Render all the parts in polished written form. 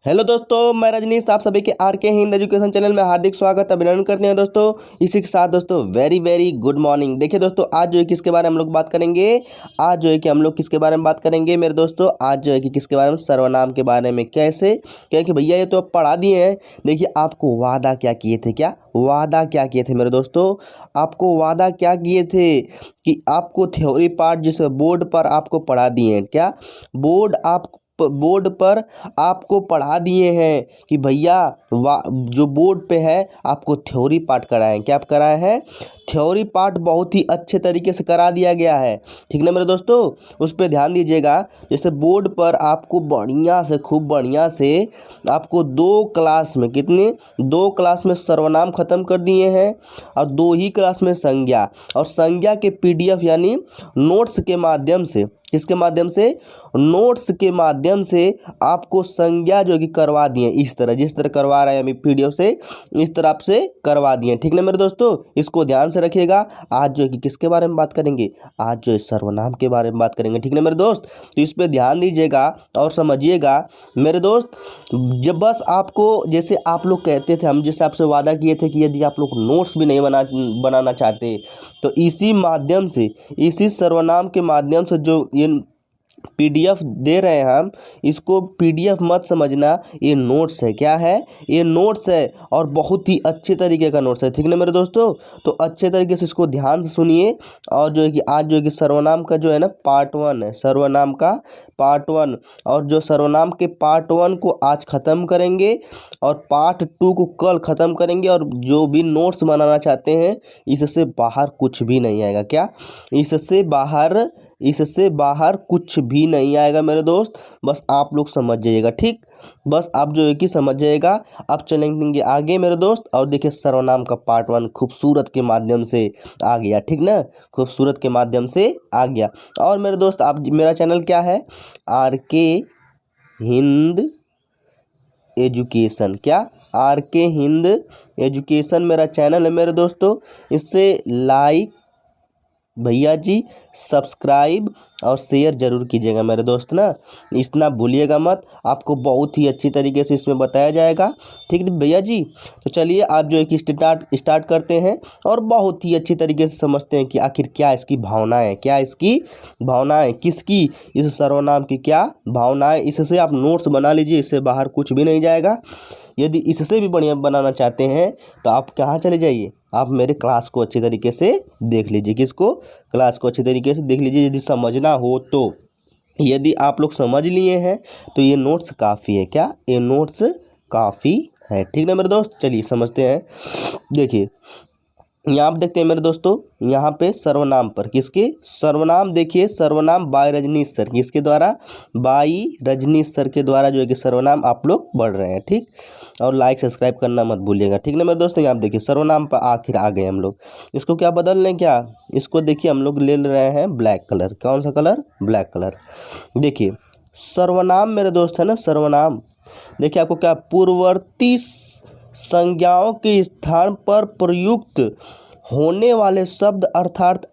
Hello दोस्तों, मैं रजनीश आप सभी के आर के हिंद एजुकेशन चैनल में हार्दिक स्वागत अभिनंदन करते हैं दोस्तों। इसी के साथ दोस्तों वेरी वेरी गुड मॉर्निंग। देखिए दोस्तों, आज जो है किसके बारे में हम लोग बात करेंगे। आज जो है कि हम लोग किसके बारे में बात करेंगे मेरे दोस्तों। आज जो है कि किसके बारे में, सर्वनाम के बारे में। कैसे, क्या कि भैया ये तो अब पढ़ा दिए हैं। देखिए आपको वादा क्या किए थे, क्या वादा क्या किए थे मेरे दोस्तों। आपको वादा क्या किए थे कि आपको थ्योरी पार्ट जिसे बोर्ड पर आपको पढ़ा दिए हैं। क्या बोर्ड पर आपको पढ़ा दिए हैं कि भैया जो बोर्ड पे है आपको थ्योरी पार्ट कराएं। क्या आप कराए हैं, थ्योरी पार्ट बहुत ही अच्छे तरीके से करा दिया गया है। ठीक ना मेरे दोस्तों, उस पर ध्यान दीजिएगा। जैसे बोर्ड पर आपको बढ़िया से, खूब बढ़िया से आपको 2 क्लास में, कितने 2 क्लास में सर्वनाम खत्म कर दिए हैं और 2 ही क्लास में संज्ञा। और संज्ञा के पीडीएफ यानी नोट्स के माध्यम से, किसके माध्यम से, नोट्स के माध्यम से आपको संज्ञा जो कि करवा दिए। इस तरह, जिस तरह करवा रहे हैं अभी पीडीएफ से, इस तरह आपसे करवा दिए। ठीक ना मेरे दोस्तों, इसको ध्यान से रखिएगा। आज जो है कि किसके बारे में बात करेंगे, आज जो है सर्वनाम के बारे में बात करेंगे। ठीक ना मेरे दोस्त, तो इस पर ध्यान दीजिएगा और समझिएगा मेरे दोस्त। जब बस आपको, जैसे आप लोग कहते थे, हम जैसे आपसे वादा किए थे कि यदि आप लोग नोट्स भी नहीं बनाना चाहते तो इसी माध्यम से, इसी सर्वनाम के माध्यम से जो ये पीडीएफ दे रहे हैं हम, इसको पीडीएफ मत समझना, ये नोट्स है। क्या है, ये नोट्स है और बहुत ही अच्छे तरीके का नोट्स है। ठीक ना मेरे दोस्तों, तो अच्छे तरीके से इसको ध्यान से सुनिए। और जो है कि आज जो है कि सर्वनाम का जो है ना पार्ट 1 है, सर्वनाम का पार्ट 1। और जो सर्वनाम के पार्ट 1 को आज ख़त्म करेंगे और पार्ट 2 को कल ख़त्म करेंगे। और जो भी नोट्स बनाना चाहते हैं, इससे बाहर कुछ भी नहीं आएगा। क्या, इससे बाहर कुछ भी नहीं आएगा मेरे दोस्त। बस आप लोग समझ जाइएगा। ठीक, बस आप जो है कि समझ जाइएगा। अब चलेंगे आगे मेरे दोस्त। और देखिए सर्वनाम का पार्ट 1 खूबसूरत के माध्यम से आ गया। ठीक ना, खूबसूरत के माध्यम से आ गया। और मेरे दोस्त, आप, मेरा चैनल क्या है, आर के हिंद एजुकेशन। क्या, आर के हिंद एजुकेशन मेरा चैनल है मेरे दोस्तों। इससे लाइक भैया जी, सब्सक्राइब और शेयर जरूर कीजिएगा मेरे दोस्त ना, इतना भूलिएगा मत। आपको बहुत ही अच्छी तरीके से इसमें बताया जाएगा। ठीक है भैया जी, तो चलिए आप जो है कि स्टार्ट करते हैं और बहुत ही अच्छी तरीके से समझते हैं कि आखिर क्या इसकी भावनाएं, क्या इसकी भावनाएं, किसकी, इस सर्वनाम की क्या भावनाएं। इससे आप नोट्स बना लीजिए, इससे बाहर कुछ भी नहीं जाएगा। यदि इससे भी बढ़िया बनाना चाहते हैं तो आप कहाँ चले जाइए, आप मेरे क्लास को अच्छी तरीके से देख लीजिए। किसको, क्लास को अच्छी तरीके से देख लीजिए यदि समझना हो तो। यदि आप लोग समझ लिए हैं तो ये नोट्स काफ़ी है। क्या, ये नोट्स काफ़ी है। ठीक ना मेरे दोस्त, चलिए समझते हैं। देखिए यहाँ आप देखते हैं मेरे दोस्तों, यहाँ पे सर्वनाम पर, किसके सर्वनाम, देखिए सर्वनाम बाय रजनीश सर, किसके द्वारा, बाई रजनीश सर के द्वारा जो है कि सर्वनाम आप लोग पढ़ रहे हैं। ठीक, और लाइक सब्सक्राइब करना मत भूलिएगा। ठीक ना मेरे दोस्तों, यहाँ आप देखिए सर्वनाम पर आखिर आ गए हम लोग। इसको क्या बदल लें, क्या, इसको देखिए हम लोग ले रहे हैं ब्लैक कलर। कौन सा कलर, ब्लैक कलर। देखिए सर्वनाम मेरे दोस्त है ना, सर्वनाम। देखिए आपको क्या, पूर्ववर्ती संज्ञाओं के स्थान पर प्रयुक्त होने वाले शब्द अर्थात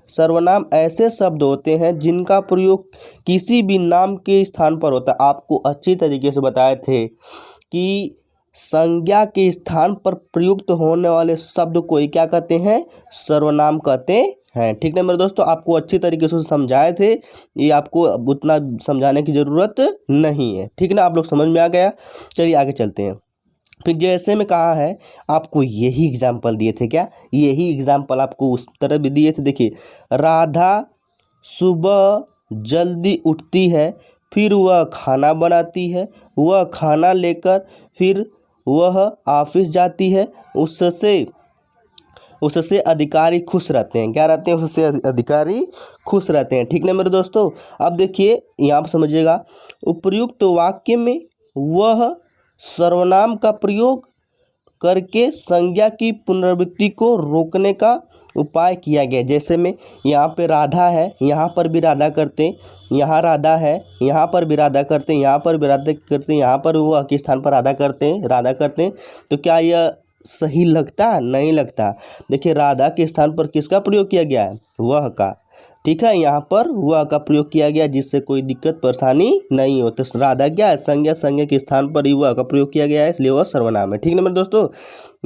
सर्वनाम ऐसे शब्द होते हैं जिनका प्रयोग किसी भी नाम के स्थान पर होता है। आपको अच्छी तरीके से बताए थे कि संज्ञा के स्थान पर प्रयुक्त होने वाले शब्द को ही क्या कहते हैं, सर्वनाम कहते हैं। ठीक है मेरे दोस्तों, आपको अच्छी तरीके से समझाए थे, ये आपको उतना समझाने की ज़रूरत नहीं है। ठीक ना, आप लोग समझ में आ गया। चलिए आगे चलते हैं। फिर जैसे में कहा है, आपको यही एग्जाम्पल दिए थे। क्या, यही एग्जाम्पल आपको उस तरह भी दिए थे। देखिए, राधा सुबह जल्दी उठती है, फिर वह खाना बनाती है, वह खाना लेकर फिर वह ऑफिस जाती है, उससे अधिकारी खुश रहते हैं। क्या रहते हैं, उससे अधिकारी खुश रहते हैं। ठीक ना मेरे दोस्तों, अब देखिए यहाँ पर समझिएगा, उपर्युक्त वाक्य में वह सर्वनाम का प्रयोग करके संज्ञा की पुनरावृत्ति को रोकने का उपाय किया गया। जैसे में यहाँ पे राधा है, यहाँ पर भी राधा करते हैं, यहाँ राधा है, यहाँ पर भी राधा करते हैं, यहाँ पर भी राधा करते हैं, यहाँ पर वह के स्थान पर राधा करते हैं। तो क्या यह सही लगता, नहीं लगता। देखिए राधा के स्थान पर किसका प्रयोग किया गया है, वह का। ठीक है, यहाँ पर वह का प्रयोग किया गया जिससे कोई दिक्कत परेशानी नहीं हो। तो राधा क्या है, संज्ञा, संज्ञा के स्थान पर ही वह का प्रयोग किया गया है, इसलिए वह सर्वनाम है। ठीक है मेरे दोस्तों,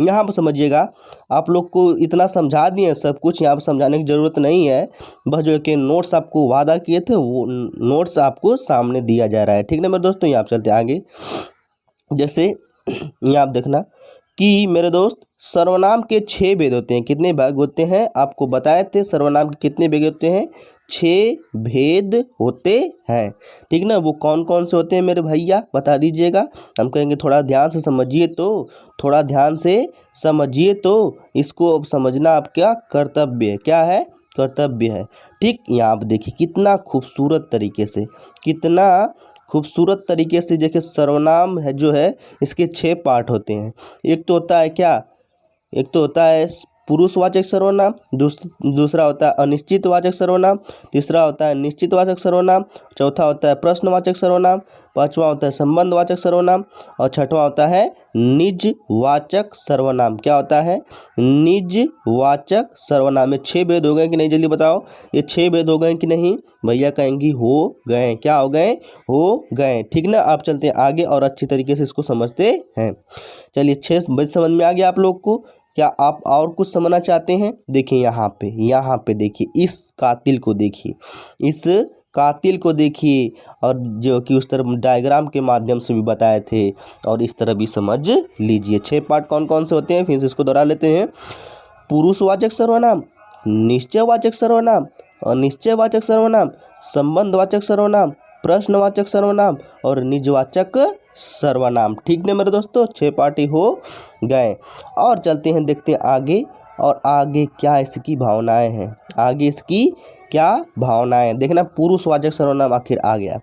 यहाँ पर समझिएगा, आप लोग को इतना समझा दिए सब कुछ, यहाँ पर समझाने की ज़रूरत नहीं है। बस जो है कि नोट्स आपको वादा किए थे वो नोट्स आपको सामने दिया जा रहा है। ठीक है मेरे दोस्तों, यहाँ पर चलते आगे। जैसे यहाँ आप देखना कि मेरे दोस्त सर्वनाम के 6 भेद होते हैं। कितने भाग होते हैं आपको बताए थे, सर्वनाम के कितने भेद होते हैं, 6 भेद होते हैं। ठीक ना, वो कौन कौन से होते हैं मेरे भैया बता दीजिएगा। हम कहेंगे थोड़ा ध्यान से समझिए, तो थोड़ा ध्यान से समझिए, तो इसको अब समझना आपका कर्तव्य है। क्या है, कर्तव्य है। ठीक, यहाँ आप देखिए कितना खूबसूरत तरीके से, कितना खूबसूरत तरीके से देखिए, सर्वनाम है जो है इसके 6 पार्ट होते हैं। एक तो होता है क्या, एक तो होता है पुरुषवाचक सर्वनाम, दूसरा होता है अनिश्चितवाचक सर्वनाम, तीसरा होता है निश्चितवाचक सर्वनाम, चौथा होता है प्रश्नवाचक सर्वनाम, पांचवा होता है संबंधवाचक सर्वनाम और छठवां होता है निजवाचक सर्वनाम। क्या होता है, निजवाचक सर्वनाम। में 6 भेद हो गए कि नहीं, जल्दी बताओ, ये 6 भेद हो गए कि नहीं, भैया कहेंगी हो गए। क्या हो गए, हो गए। ठीक ना, आप चलते हैं आगे और अच्छी तरीके से इसको समझते हैं। चलिए 6 भेद समझ में आ गया आप लोग को। क्या आप और कुछ समझना चाहते हैं? देखिए यहाँ पे देखिए, इस कातिल को देखिए, इस कातिल को देखिए, और जो कि उस तरफ डायग्राम के माध्यम से भी बताए थे, और इस तरह भी समझ लीजिए। 6 पार्ट कौन कौन से होते हैं, फिर से इसको दोहरा लेते हैं। पुरुषवाचक सर्वनाम, निश्चयवाचक सर्वनाम, अनिश्चयवाचक सर्वनाम, संबंधवाचक सर्वनाम, प्रश्नवाचक सर्वनाम और निजवाचक सर्वनाम। ठीक है मेरे दोस्तों, 6 पार्टी हो गए। और चलते हैं, देखते हैं आगे, और आगे क्या इसकी भावनाएं हैं, आगे इसकी क्या भावनाएं देखना। पुरुषवाचक सर्वनाम आखिर आ गया।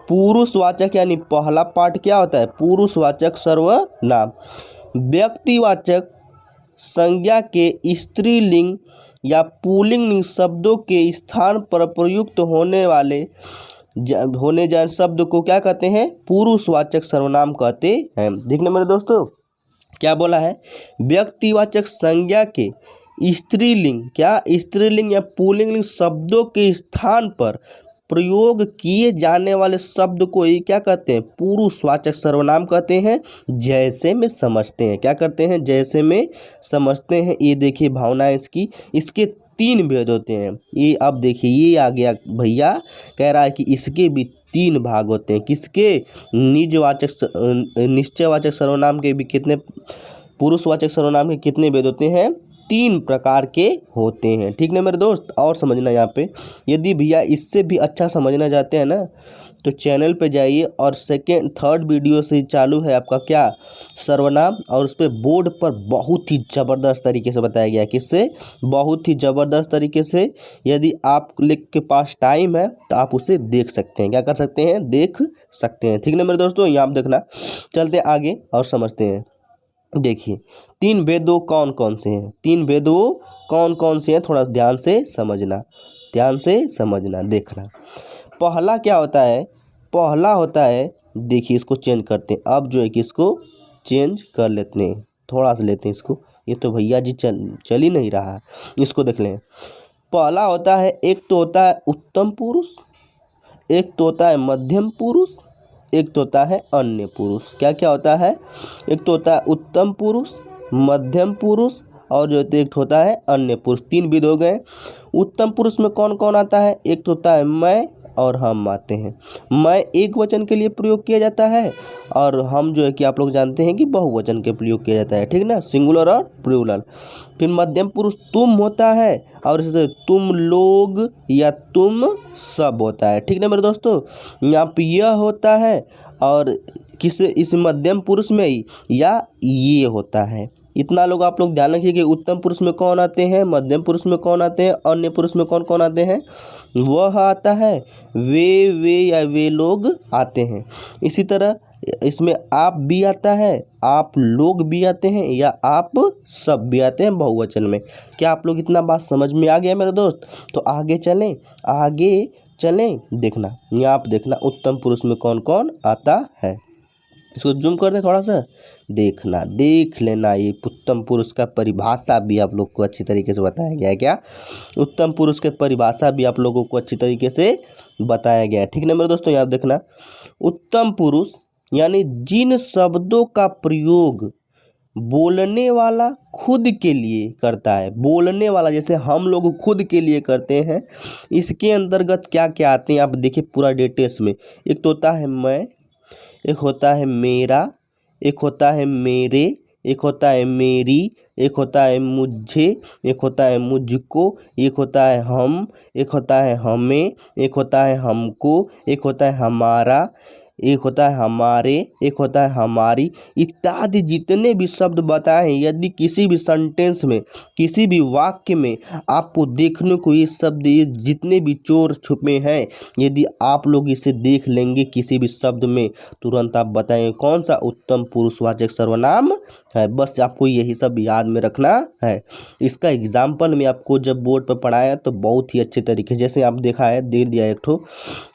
पुरुषवाचक यानी पहला पार्ट क्या होता है, पुरुषवाचक सर्वनाम व्यक्तिवाचक संज्ञा के स्त्रीलिंग या पुल्लिंग शब्दों के स्थान पर प्रयुक्त होने वाले होने जाने शब्द को क्या कहते हैं, पुरुषवाचक सर्वनाम कहते हैं। देखना मेरे दोस्तों, क्या बोला है, व्यक्तिवाचक संज्ञा के स्त्रीलिंग, क्या स्त्रीलिंग या पुल्लिंग शब्दों के स्थान पर प्रयोग किए जाने वाले शब्द को ही क्या कहते हैं, पुरुषवाचक सर्वनाम कहते हैं। जैसे में समझते हैं, क्या करते हैं, जैसे में समझते हैं। ये देखिए भावना इसकी, इसके 3 भेद होते हैं। ये अब देखिए, ये आ गया भैया, कह रहा है कि इसके भी 3 भाग होते हैं। किसके, निश्चयवाचक सर्वनाम के भी कितने, पुरुषवाचक सर्वनाम के कितने भेद होते हैं, 3 प्रकार के होते हैं। ठीक ना मेरे दोस्त, और समझना यहाँ पे, यदि भैया इससे भी अच्छा समझना चाहते हैं ना, तो चैनल पे जाइए और 2nd 3rd वीडियो से चालू है आपका क्या, सर्वनाम, और उस पर बोर्ड पर बहुत ही ज़बरदस्त तरीके से बताया गया है। किससे, बहुत ही ज़बरदस्त तरीके से। यदि आप लिख के पास टाइम है तो आप उसे देख सकते हैं, क्या कर सकते हैं, देख सकते हैं। ठीक ना मेरे दोस्तों, यहाँ आप देखना। चलते आगे और समझते हैं। देखिए 3 भेदों कौन कौन से हैं, 3 भेदों कौन कौन से हैं, थोड़ा ध्यान से समझना, ध्यान से समझना, देखना। पहला क्या होता है, पहला होता है, देखिए इसको चेंज करते हैं। अब जो है कि इसको चेंज कर लेते हैं, थोड़ा सा लेते हैं इसको, ये तो भैया जी चल ही नहीं रहा है, इसको देख लें। पहला होता है, एक तो होता है उत्तम पुरुष, एक तो होता है मध्यम पुरुष, एक तो होता है अन्य पुरुष। क्या क्या होता है, एक तो होता है उत्तम पुरुष, मध्यम पुरुष और जो एक होता है अन्य पुरुष। 3 विध हो गए। उत्तम पुरुष में कौन कौन आता है, एक तो होता है मैं और हम आते हैं। मैं एक वचन के लिए प्रयोग किया जाता है, और हम जो है कि आप लोग जानते हैं कि बहुवचन के प्रयोग किया जाता है। ठीक ना, सिंगुलर और प्लूरल। फिर मध्यम पुरुष तुम होता है, और इससे तुम लोग या तुम सब होता है। ठीक ना मेरे दोस्तों, यहाँ पे यह होता है, और किस इस मध्यम पुरुष में ही या ये होता है। इतना लोग आप लोग ध्यान रखिए कि उत्तम पुरुष में कौन आते हैं, मध्यम पुरुष में कौन आते हैं, अन्य पुरुष में कौन कौन आते हैं, वह आता है, वे या वे लोग आते हैं। इसी तरह इसमें आप भी आता है, आप लोग भी आते हैं, या आप सब भी आते हैं बहुवचन में। क्या आप लोग इतना बात समझ में आ गया मेरे दोस्त? तो आगे चलें, आगे चलें। देखना यहाँ आप देखना उत्तम पुरुष में कौन कौन आता है। इसको जूम कर दें थोड़ा सा, देखना देख लेना। ये उत्तम पुरुष का परिभाषा भी आप लोग को अच्छी तरीके से बताया गया है। क्या उत्तम पुरुष के परिभाषा भी आप लोगों को अच्छी तरीके से बताया गया है, ठीक ना मेरे दोस्तों। यहाँ देखना, उत्तम पुरुष यानी जिन शब्दों का प्रयोग बोलने वाला खुद के लिए करता है, बोलने वाला जैसे हम लोग खुद के लिए करते हैं, इसके अंतर्गत क्या क्या आते हैं आप देखिए पूरा डिटेल्स में। एक तो होता है मैं, एक होता है मेरा, एक होता है मेरे, एक होता है मेरी, एक होता है मुझे, एक होता है मुझको, एक होता है हम, एक होता है हमें, एक होता है हमको, एक होता है हमारा, एक होता है हमारे, एक होता है हमारी, इत्यादि जितने भी शब्द बताए हैं। यदि किसी भी सेंटेंस में, किसी भी वाक्य में आपको देखने को ये शब्द, ये जितने भी चोर छुपे हैं, यदि आप लोग इसे देख लेंगे किसी भी शब्द में, तुरंत आप बताएंगे कौन सा उत्तम पुरुषवाचक सर्वनाम है। बस आपको यही सब याद में रखना है। इसका एग्जाम्पल में आपको जब बोर्ड पर पढ़ाया तो बहुत ही अच्छे तरीके, जैसे आप देखा है दे दिया एक ठो,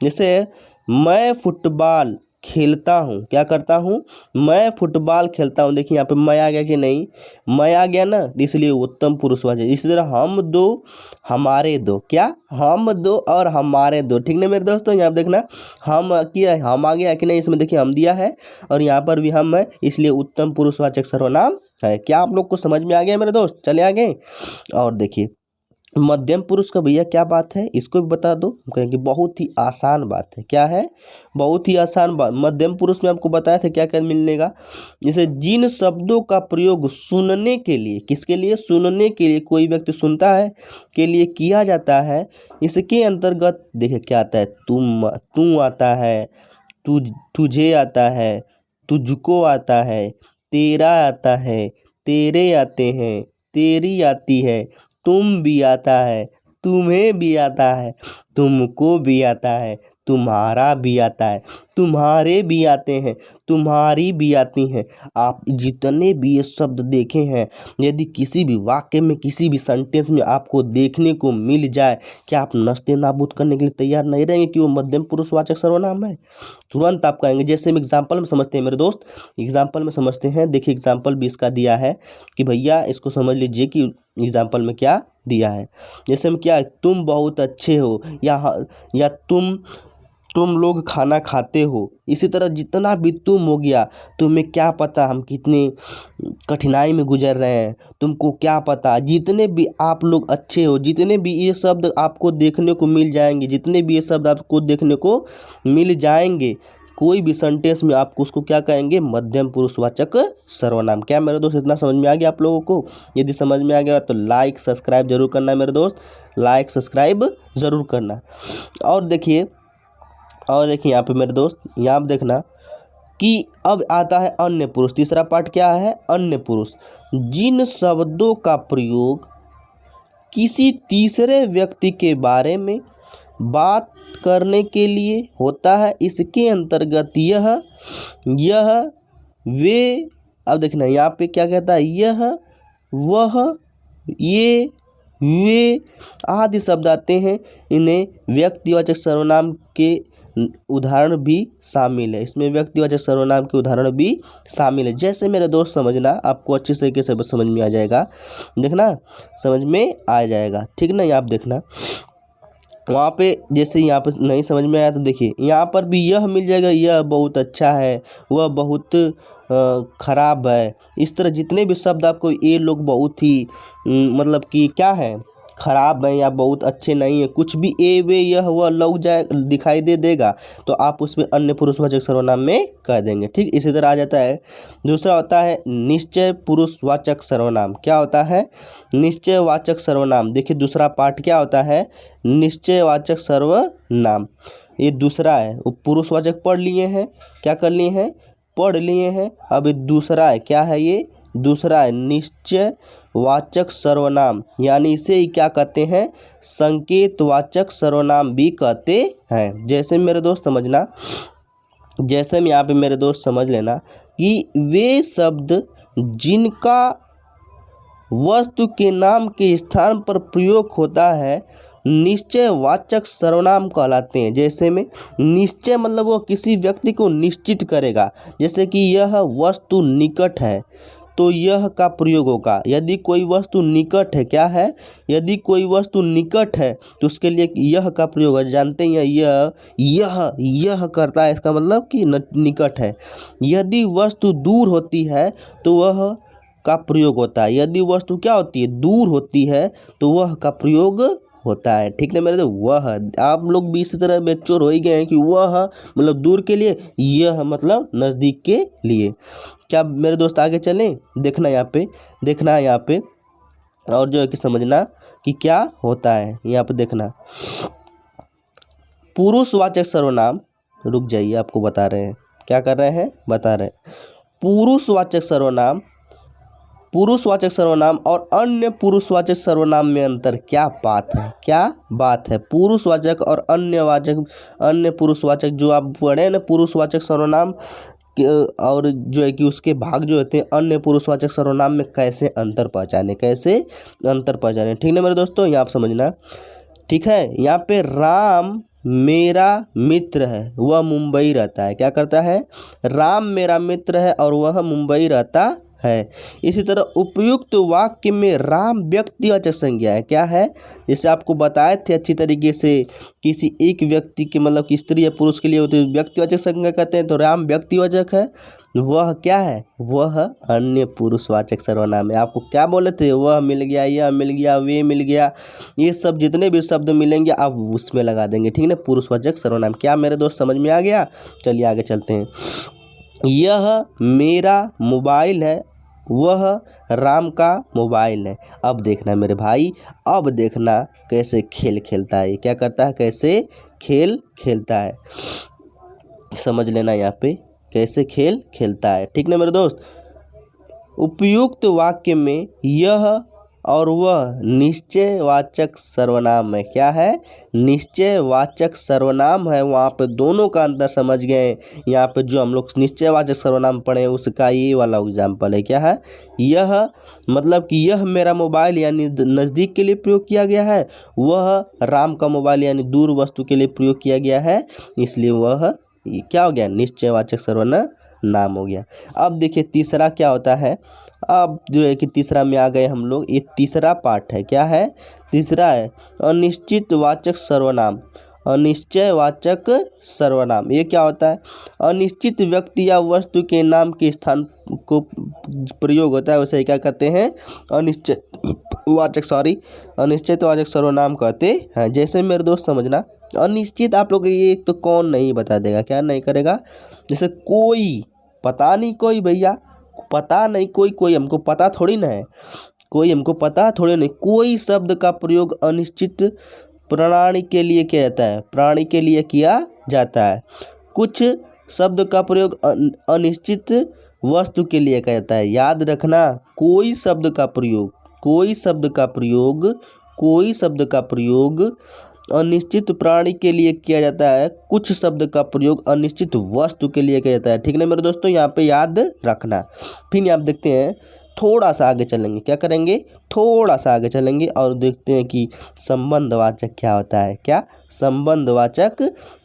जैसे मैं फुटबॉल खेलता हूँ, क्या करता हूँ, मैं फुटबॉल खेलता हूँ। देखिए यहाँ पे मैं आ गया कि नहीं, मैं आ गया ना, इसलिए उत्तम पुरुषवाचक। इसी तरह हम दो, हमारे दो, क्या हम दो और हमारे दो, ठीक ना मेरे दोस्तों। यहाँ देखना हम किया, हम आ गया कि नहीं, इसमें देखिए हम दिया है और यहाँ पर भी हम है, इसलिए उत्तम पुरुषवाचक सर्वनाम है। क्या आप लोग को समझ में आ गया मेरे दोस्त, चले आगे। और देखिए मध्यम पुरुष का भैया क्या बात है, इसको भी बता दो। कहेंगे बहुत ही आसान बात है, क्या है, बहुत ही आसान बात। मध्यम पुरुष में आपको बताया था क्या क्या मिलेगा, जैसे जिन शब्दों का प्रयोग सुनने के लिए, किसके लिए, सुनने के लिए, कोई व्यक्ति सुनता है के लिए किया जाता है, इसके अंतर्गत देखिए क्या आता है, तुम, तू आता है, तुझे आता है, तुझको आता है, तेरा आता है, तेरे आते हैं, तेरी आती है, तुम भी आता है, तुम्हें भी आता है, तुमको भी आता है, तुम्हारा भी आता है, तुम्हारे भी आते हैं, तुम्हारी भी आती हैं। आप जितने भी ये शब्द देखे हैं, यदि किसी भी वाक्य में, किसी भी सेंटेंस में आपको देखने को मिल जाए, क्या आप नस्ते नाबूद करने के लिए तैयार नहीं रहेंगे कि वो मध्यम पुरुषवाचक सर्वनाम है। तुरंत आप कहेंगे। जैसे हम एग्जाम्पल में समझते हैं मेरे दोस्त, एग्जाम्पल में समझते हैं। देखिए एग्जाम्पल भी इसका दिया है कि भैया इसको समझ लीजिए कि एग्जाम्पल में क्या दिया है। जैसे हम क्या, तुम बहुत अच्छे हो, या तुम लोग खाना खाते हो। इसी तरह जितना भी तुम हो गया, तुम्हें क्या पता हम कितनी कठिनाई में गुजर रहे हैं, तुमको क्या पता। जितने भी आप लोग अच्छे हो, जितने भी ये शब्द आपको देखने को मिल जाएंगे, जितने भी ये शब्द आपको देखने को मिल जाएंगे, कोई भी सेंटेंस में आपको उसको क्या कहेंगे, मध्यम पुरुषवाचक सर्वनाम। क्या मेरे दोस्त इतना समझ में आ गया आप लोगों को। यदि समझ में आ गया तो लाइक सब्सक्राइब जरूर करना मेरे दोस्त, लाइक सब्सक्राइब जरूर करना। और देखिए यहाँ पे मेरे दोस्त, यहाँ पे देखना कि अब आता है अन्य पुरुष। तीसरा पार्ट क्या है, अन्य पुरुष। जिन शब्दों का प्रयोग किसी तीसरे व्यक्ति के बारे में बात करने के लिए होता है, इसके अंतर्गत यह वे, अब देखना यहाँ पे क्या कहता है, यह, वह, ये, वे आदि शब्द आते हैं। इन्हें व्यक्तिवाचक सर्वनाम के उदाहरण भी शामिल है, इसमें व्यक्तिवाचक सर्वनाम के उदाहरण भी शामिल है। जैसे मेरे दोस्त समझना, आपको अच्छी तरीके से समझ में आ जाएगा, देखना समझ में आ जाएगा, ठीक ना। यहाँ आप देखना वहाँ पे, जैसे यहाँ पे नहीं समझ में आया तो देखिए यहाँ पर भी यह मिल जाएगा, यह बहुत अच्छा है, वह बहुत खराब है। इस तरह जितने भी शब्द आपको ये लोग बहुत ही मतलब कि क्या है, खराब है या बहुत अच्छे नहीं है, कुछ भी ए वे यह वह लग जाए, दिखाई देगा, तो आप उसमें अन्य पुरुषवाचक सर्वनाम में कह देंगे, ठीक। इसी तरह आ जाता है दूसरा, होता है निश्चय पुरुषवाचक सर्वनाम। क्या होता है, निश्चयवाचक सर्वनाम। देखिए दूसरा पार्ट क्या होता है, निश्चयवाचक सर्वनाम। ये दूसरा है, वो पुरुषवाचक पढ़ लिए हैं, क्या कर लिए हैं, पढ़ लिए हैं। अब ये दूसरा है, क्या है ये, दूसरा है निश्चयवाचक सर्वनाम, यानी इसे ही क्या कहते हैं, संकेतवाचक सर्वनाम भी कहते हैं। जैसे मेरे दोस्त समझना, जैसे में यहाँ पे मेरे दोस्त समझ लेना कि वे शब्द जिनका वस्तु के नाम के स्थान पर प्रयोग होता है निश्चयवाचक सर्वनाम कहलाते हैं। जैसे में निश्चय मतलब वो किसी व्यक्ति को निश्चित करेगा, जैसे कि यह वस्तु निकट है तो यह का प्रयोग होगा। यदि कोई वस्तु निकट है, क्या है, यदि कोई वस्तु निकट है तो उसके लिए यह का प्रयोग है। जानते हैं यह करता है, इसका मतलब कि निकट है। यदि वस्तु दूर होती है तो वह का प्रयोग होता है। यदि वस्तु क्या होती है, दूर होती है तो वह का प्रयोग होता है। ठीक है मेरे दोस्त, वह, आप लोग भी इसी तरह मैच्योर हो ही गए हैं कि वह मतलब दूर के लिए, यह मतलब नज़दीक के लिए। क्या मेरे दोस्त आगे चलें, देखना यहाँ पे और जो है कि समझना कि क्या होता है। यहाँ पे देखना पुरुषवाचक सर्वनाम, रुक जाइए आपको बता रहे हैं, क्या कर रहे हैं, बता रहे हैं। पुरुषवाचक सर्वनाम और अन्य पुरुषवाचक सर्वनाम में अंतर क्या बात है। पुरुषवाचक और अन्य पुरुषवाचक जो आप पढ़े ना, पुरुषवाचक सर्वनाम और जो है कि उसके भाग जो होते हैं अन्य पुरुषवाचक सर्वनाम में कैसे अंतर पहचाने, ठीक है मेरे दोस्तों, यहाँ आप समझना। ठीक है, यहाँ पे राम मेरा मित्र है, वह मुंबई रहता है। क्या करता है, राम मेरा मित्र है और वह मुंबई रहता है। इसी तरह उपयुक्त वाक्य में राम व्यक्तिवाचक संज्ञा है। क्या है, जैसे आपको बताए थे अच्छी तरीके से, किसी एक व्यक्ति के मतलब कि स्त्री या पुरुष के लिए होती है व्यक्तिवाचक संज्ञा कहते हैं, तो राम व्यक्तिवाचक है। वह क्या है, वह अन्य पुरुषवाचक सर्वनाम है। आपको क्या बोले थे, वह मिल गया, यह मिल गया, वे मिल गया, ये सब जितने भी शब्द मिलेंगे आप उसमें लगा देंगे। ठीक है ना, पुरुषवाचक सर्वनाम। क्या मेरे दोस्त समझ में आ गया। चलिए आगे चलते हैं। यह मेरा मोबाइल है, वह राम का मोबाइल है। अब देखना मेरे भाई, अब देखना कैसे खेल खेलता है, क्या करता है, कैसे खेल खेलता है, समझ लेना यहाँ पे कैसे खेल खेलता है। ठीक ना मेरे दोस्त, उपयुक्त वाक्य में यह और वह निश्चयवाचक सर्वनाम है। क्या है, निश्चयवाचक सर्वनाम है। वहाँ पे दोनों का अंतर समझ गए। यहाँ पे जो हम लोग निश्चयवाचक सर्वनाम पढ़े उसका ये वाला एग्जाम्पल है। क्या है, यह मतलब कि यह मेरा मोबाइल यानी नज़दीक के लिए प्रयोग किया गया है, वह राम का मोबाइल यानी दूर वस्तु के लिए प्रयोग किया गया है, इसलिए वह क्या हो गया, निश्चयवाचक सर्वनाम हो गया। अब देखिए तीसरा क्या होता है। अब जो है कि तीसरा में आ गए हम लोग, ये तीसरा पार्ट है। क्या है, तीसरा है अनिश्चितवाचक सर्वनाम। अनिश्चयवाचक सर्वनाम ये क्या होता है, अनिश्चित व्यक्ति या वस्तु के नाम के स्थान को प्रयोग होता है, उसे क्या कहते हैं, अनिश्चितवाचक सर्वनाम कहते हैं। जैसे मेरे दोस्त समझना, अनिश्चित आप लोग ये तो कौन नहीं बता देगा, क्या नहीं करेगा, जैसे कोई, पता नहीं कोई, भैया पता नहीं कोई हमको पता थोड़ी ना है, कोई हमको पता थोड़ी नहीं। कोई शब्द का प्रयोग अनिश्चित प्राणी के लिए किया जाता है, प्राणी के लिए किया जाता है। कुछ शब्द का प्रयोग अनिश्चित वस्तु के लिए किया जाता है। याद रखना, कोई शब्द का प्रयोग अनिश्चित प्राणी के लिए किया जाता है, कुछ शब्द का प्रयोग अनिश्चित वस्तु के लिए किया जाता है। ठीक है मेरे दोस्तों, यहाँ पे याद रखना। फिर यहाँ देखते हैं, थोड़ा सा आगे चलेंगे, क्या करेंगे, थोड़ा सा आगे चलेंगे और देखते हैं कि संबंधवाचक क्या होता है। क्या संबंधवाचक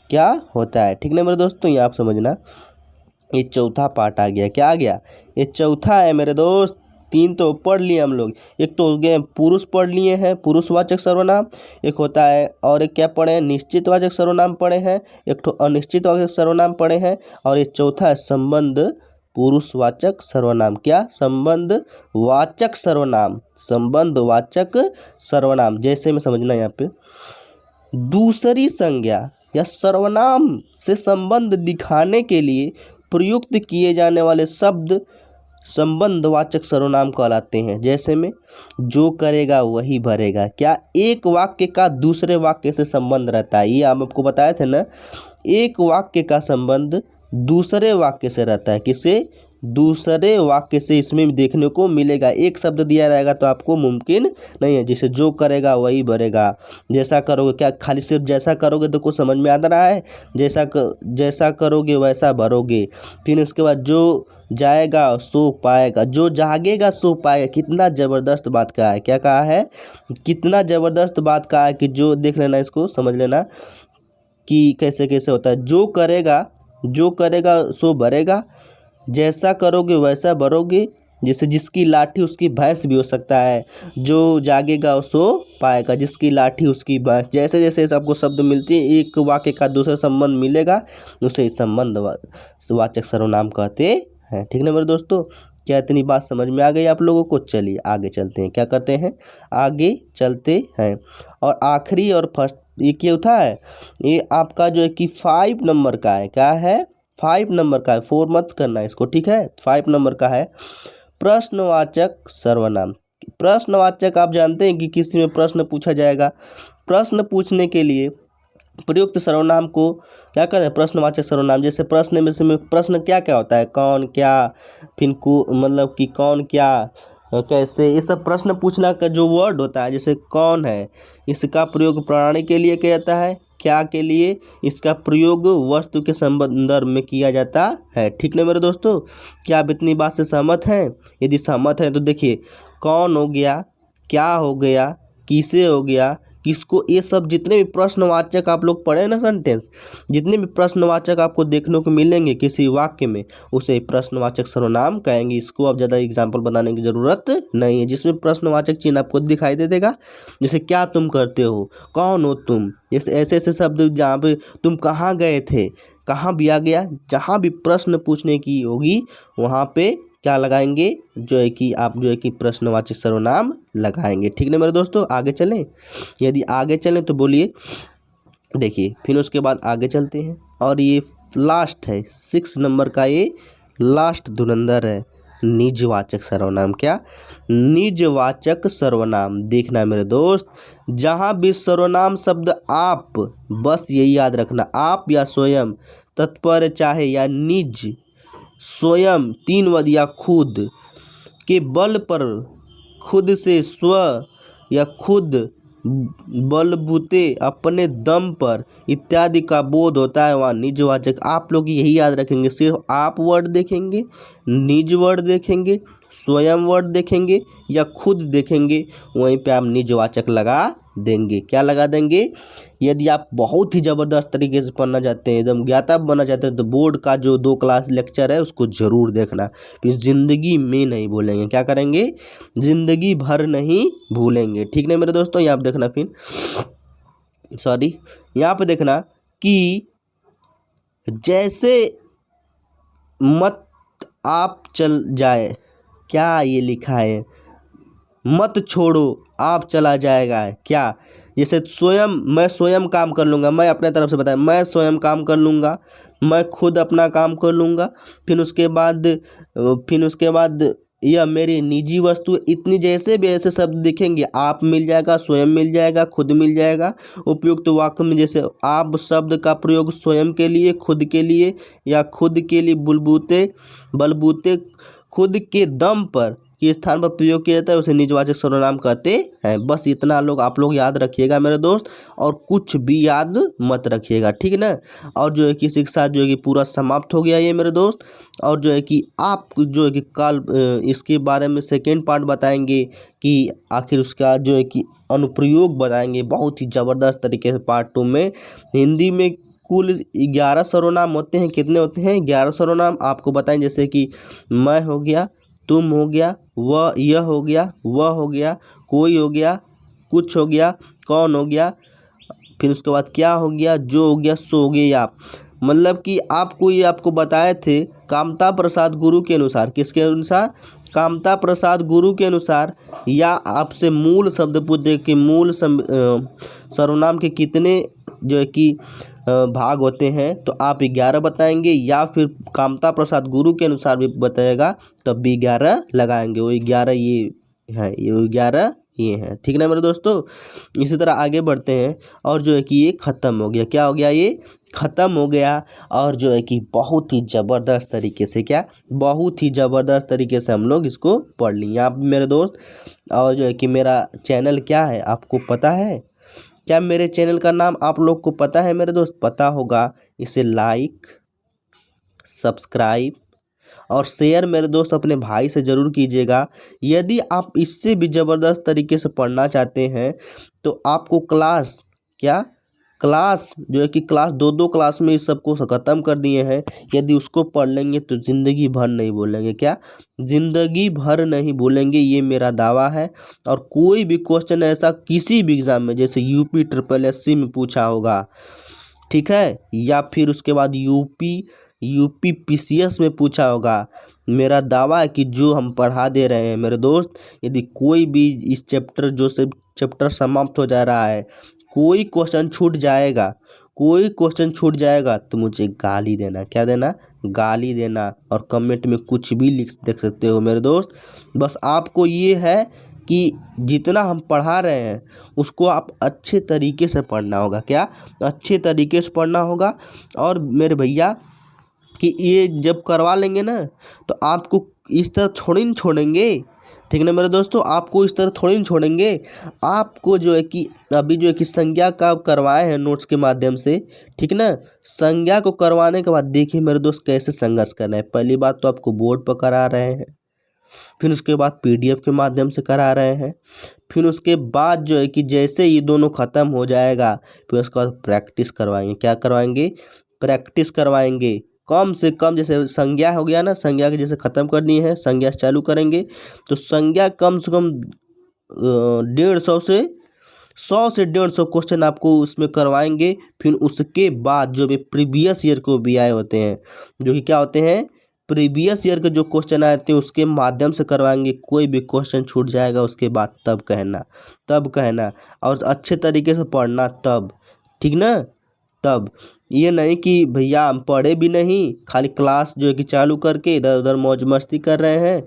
क्या होता है। ठीक है मेरे दोस्तों, यहाँ आप समझना, ये चौथा पार्ट आ गया। क्या आ गया, ये चौथा है मेरे दोस्त। तीन तो पढ़ लिए हम लोग, एक तो हो गए पुरुष पढ़ लिए हैं, पुरुषवाचक सर्वनाम, एक होता है और एक क्या पढ़े हैं, निश्चितवाचक सर्वनाम पढ़े हैं, एक तो अनिश्चितवाचक सर्वनाम पढ़े हैं, और ये चौथा है संबंध पुरुषवाचक सर्वनाम। क्या, संबंधवाचक सर्वनाम। जैसे में समझना, यहाँ पे दूसरी संज्ञा या सर्वनाम से संबंध दिखाने के लिए प्रयुक्त किए जाने वाले शब्द संबंधवाचक सर्वनाम कहलाते हैं। जैसे में जो करेगा वही भरेगा। क्या, एक वाक्य का दूसरे वाक्य से संबंध रहता है, ये हम आपको बताए थे ना, एक वाक्य का संबंध दूसरे वाक्य से रहता है। किससे, दूसरे वाक्य से इसमें देखने को मिलेगा। एक शब्द दिया रहेगा तो आपको मुमकिन नहीं है। जैसे जो करेगा वही भरेगा, जैसा करोगे, क्या खाली सिर्फ जैसा करोगे तो कुछ समझ में आ रहा है? जैसा करोगे वैसा भरोगे। फिर उसके बाद जो जाएगा सो पाएगा, जो जागेगा सो पाएगा। कितना ज़बरदस्त बात कहा है, क्या कहा है, कितना ज़बरदस्त बात कहा है कि जो, देख लेना इसको, समझ लेना कि कैसे कैसे होता है। जो करेगा सो भरेगा, जैसा करोगे वैसा भरोगे। जैसे जिसकी लाठी उसकी भैंस भी हो सकता है, जो जागेगा सो पाएगा, जिसकी लाठी उसकी भैंस। जैसे जैसे आपको शब्द मिलते हैं, एक वाक्य का दूसरा संबंध मिलेगा, उसे संबंध वाचक सर्वनाम कहते हैं। ठीक ना मेरे दोस्तों, क्या इतनी बात समझ में आ गई आप लोगों को? चलिए आगे चलते हैं, क्या करते हैं, आगे चलते हैं। और आखिरी और फर्स्ट ये क्या होता है, ये आपका जो है कि 5 नंबर का है। क्या है, 5 नंबर का है, 4 मत करना इसको, ठीक है। 5 नंबर का है प्रश्नवाचक सर्वनाम। प्रश्नवाचक आप जानते हैं कि किसी में प्रश्न पूछा जाएगा। प्रश्न पूछने के लिए प्रयुक्त सर्वनाम को क्या कहते हैं, प्रश्नवाचक सर्वनाम। जैसे प्रश्न में से प्रश्न क्या क्या होता है, कौन, क्या, फिर को, मतलब कि कौन, क्या, कैसे, ये सब प्रश्न पूछना का जो वर्ड होता है। जैसे कौन है, इसका प्रयोग प्राणी के लिए किया जाता है, क्या के लिए, इसका प्रयोग वस्तु के संदर्भ में किया जाता है। ठीक ना मेरे दोस्तों, क्या आप इतनी बात से सहमत हैं? यदि सहमत हैं तो देखिए, कौन हो गया, क्या हो गया, किसे हो गया, किसको, ये सब जितने भी प्रश्नवाचक आप लोग पढ़े ना सेंटेंस, जितने भी प्रश्नवाचक आपको देखने को मिलेंगे किसी वाक्य में, उसे प्रश्नवाचक सर्वनाम कहेंगे। इसको अब ज़्यादा एग्जाम्पल बनाने की ज़रूरत नहीं है। जिसमें प्रश्नवाचक चिन्ह आपको दिखाई दे देगा, जैसे क्या तुम करते हो, कौन हो तुम, जैसे ऐसे ऐसे शब्द, जहाँ पे तुम कहाँ गए थे, कहाँ भी आ गया। जहाँ भी प्रश्न पूछने की होगी वहाँ पे क्या लगाएंगे, जो है कि आप जो है कि प्रश्नवाचक सर्वनाम लगाएंगे। ठीक ना मेरे दोस्तों, आगे चलें। यदि आगे चलें तो बोलिए, देखिए फिर उसके बाद आगे चलते हैं। और ये लास्ट है 6 नंबर का, ये लास्ट धुरंधर है, निजवाचक सर्वनाम। क्या, निजवाचक सर्वनाम। देखना मेरे दोस्त, जहाँ भी सर्वनाम शब्द आप, बस यही याद रखना, आप या स्वयं, तत्पर चाहे या निज, स्वयं, 3 पद या खुद के बल पर, खुद से, स्व या खुद, बलबूते, अपने दम पर इत्यादि का बोध होता है, वहाँ निजवाचक। आप लोग यही याद रखेंगे, सिर्फ आप वर्ड देखेंगे, निज वर्ड देखेंगे, स्वयं वर्ड देखेंगे या खुद देखेंगे, वहीं पे आप निजवाचक लगा देंगे। क्या लगा देंगे? यदि आप बहुत ही ज़बरदस्त तरीके से पढ़ना चाहते हैं, एकदम ज्ञाता बनना चाहते हैं, तो बोर्ड का जो 2 क्लास लेक्चर है उसको ज़रूर देखना। फिर ज़िंदगी में नहीं भूलेंगे। क्या करेंगे? ज़िंदगी भर नहीं भूलेंगे। ठीक नहीं मेरे दोस्तों, यहाँ पर देखना, फिर यहाँ पे देखना कि जैसे मत आप चल जाए, क्या ये लिखा है, मत छोड़ो आप चला जाएगा। क्या, जैसे स्वयं, मैं स्वयं काम कर लूँगा, मैं अपने तरफ से बताया, मैं स्वयं काम कर लूँगा, मैं खुद अपना काम कर लूँगा। फिर उसके बाद यह मेरी निजी वस्तु, इतनी जैसे भी ऐसे शब्द दिखेंगे, आप मिल जाएगा, स्वयं मिल जाएगा, खुद मिल जाएगा। उपयुक्त वाक्य में जैसे आप शब्द का प्रयोग स्वयं के लिए, खुद के लिए या खुद के लिए, बलबूते, खुद के दम पर के स्थान पर प्रयोग किया जाता है, उसे निजवाचक सर्वनाम कहते हैं। बस इतना आप लोग याद रखिएगा मेरे दोस्त, और कुछ भी याद मत रखिएगा, ठीक ना। और जो है कि शिक्षा जो है कि पूरा समाप्त हो गया ये मेरे दोस्त। और जो है कि आप जो है कि कल इसके बारे में सेकेंड पार्ट बताएंगे कि आखिर उसका जो है कि अनुप्रयोग बताएंगे बहुत ही ज़बरदस्त तरीके से पार्ट 2 में। हिंदी में कुल 11 सर्वनाम होते हैं। कितने होते हैं? 11 सर्वनाम आपको बताएं। जैसे कि मैं हो गया, तुम हो गया, वह, यह हो गया, वह हो गया, कोई हो गया, कुछ हो गया, कौन हो गया, फिर उसके बाद क्या हो गया, जो हो गया, सो हो गया, आप। मतलब कि आपको ये आपको बताए थे कामता प्रसाद गुरु के अनुसार। किसके अनुसार? कामता प्रसाद गुरु के अनुसार। या आपसे मूल शब्द पूछ दे कि मूल सर्वनाम के कितने जो है कि भाग होते हैं, तो आप 11 बताएंगे, या फिर कामता प्रसाद गुरु के अनुसार भी बताएगा तब भी 11 लगाएंगे। वो 11 ये है, ये 11 ये हैं, ठीक ना मेरे दोस्तों। इसी तरह आगे बढ़ते हैं और जो है कि ये ख़त्म हो गया, क्या हो गया, ये ख़त्म हो गया। और जो है कि बहुत ही ज़बरदस्त तरीके से, क्या बहुत ही ज़बरदस्त तरीके से हम लोग इसको पढ़ लिए आप मेरे दोस्त। और जो है कि मेरा चैनल क्या है आपको पता है, क्या मेरे चैनल का नाम आप लोग को पता है मेरे दोस्त, पता होगा। इसे लाइक, सब्सक्राइब और शेयर मेरे दोस्त अपने भाई से ज़रूर कीजिएगा। यदि आप इससे भी ज़बरदस्त तरीके से पढ़ना चाहते हैं तो आपको क्लास, क्या क्लास जो है कि क्लास 2-2 क्लास में इस सबको ख़त्म कर दिए हैं। यदि उसको पढ़ लेंगे तो ज़िंदगी भर नहीं भूलेंगे, क्या ज़िंदगी भर नहीं भूलेंगे, ये मेरा दावा है। और कोई भी क्वेश्चन ऐसा किसी भी एग्ज़ाम में, जैसे यूपी SSC में पूछा होगा, ठीक है, या फिर उसके बाद यूपी PCS में पूछा होगा, मेरा दावा है कि जो हम पढ़ा दे रहे हैं मेरे दोस्त, यदि कोई भी इस चैप्टर जो से चैप्टर समाप्त हो जा रहा है, कोई क्वेश्चन छूट जाएगा, कोई क्वेश्चन छूट जाएगा तो मुझे गाली देना, क्या देना, गाली देना। और कमेंट में कुछ भी देख सकते हो मेरे दोस्त। बस आपको ये है कि जितना हम पढ़ा रहे हैं उसको आप अच्छे तरीके से पढ़ना होगा, क्या अच्छे तरीके से पढ़ना होगा। और मेरे भैया कि ये जब करवा लेंगे ना तो आपको इस तरह थोड़ी ना छोड़ेंगे, ठीक ना मेरे दोस्तों, आपको इस तरह थोड़ी ना छोड़ेंगे। आपको जो है कि अभी जो है कि संज्ञा का करवाए हैं नोट्स के माध्यम से, ठीक ना। संज्ञा को करवाने के बाद देखिए मेरे दोस्त कैसे संघर्ष करना है। पहली बात तो आपको बोर्ड पर करा रहे हैं, फिर उसके बाद PDF के माध्यम से करा रहे हैं, फिर उसके बाद जो है कि जैसे ये दोनों ख़त्म हो जाएगा फिर उसके बाद प्रैक्टिस करवाएंगे, क्या करवाएंगे, प्रैक्टिस करवाएंगे। कम से कम जैसे संज्ञा हो गया ना, संज्ञा के जैसे ख़त्म करनी है, संज्ञा से चालू करेंगे तो संज्ञा कम से कम 150 से 100 क्वेश्चन आपको उसमें करवाएंगे। फिर उसके बाद जो भी प्रीवियस ईयर को भी आए होते हैं, जो कि क्या होते हैं, प्रीवियस ईयर के जो क्वेश्चन आए थे उसके माध्यम से करवाएंगे। कोई भी क्वेश्चन छूट जाएगा उसके बाद तब कहना और अच्छे तरीके से पढ़ना तब, ठीक ना। तब ये नहीं कि भैया हम पढ़े भी नहीं, खाली क्लास जो है कि चालू करके इधर उधर मौज मस्ती कर रहे हैं,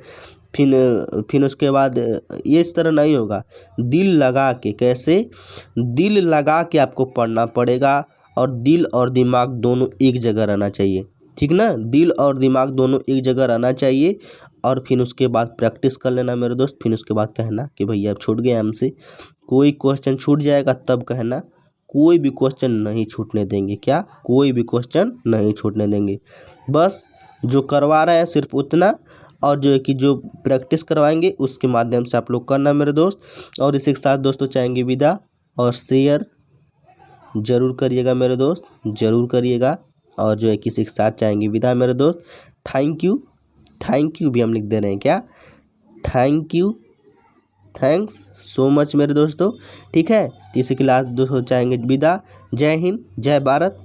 फिर उसके बाद ये इस तरह नहीं होगा। दिल लगा के, कैसे, दिल लगा के आपको पढ़ना पड़ेगा। और दिल और दिमाग दोनों एक जगह रहना चाहिए, ठीक ना, दिल और दिमाग दोनों एक जगह रहना चाहिए। और फिर उसके बाद प्रैक्टिस कर लेना मेरे दोस्त। फिर उसके बाद कहना कि भैया अब छूट गया हमसे, कोई क्वेश्चन छूट जाएगा तब कहना, कोई भी क्वेश्चन नहीं छूटने देंगे, क्या कोई भी क्वेश्चन नहीं छूटने देंगे। बस जो करवा रहे हैं सिर्फ उतना, और जो है कि जो प्रैक्टिस करवाएंगे उसके माध्यम से आप लोग करना मेरे दोस्त। और इसी के साथ दोस्तों चाहेंगे विदा, और शेयर ज़रूर करिएगा मेरे दोस्त, ज़रूर करिएगा। और जो है किसी के साथ चाहेंगे विदा मेरे दोस्त। थैंक यू भी हम लिख दे रहे हैं, क्या thank you, thanks so much मेरे दोस्तों, ठीक है। इसी के लास्ट दोस्तों चाहेंगे विदा। जय हिंद, जय भारत।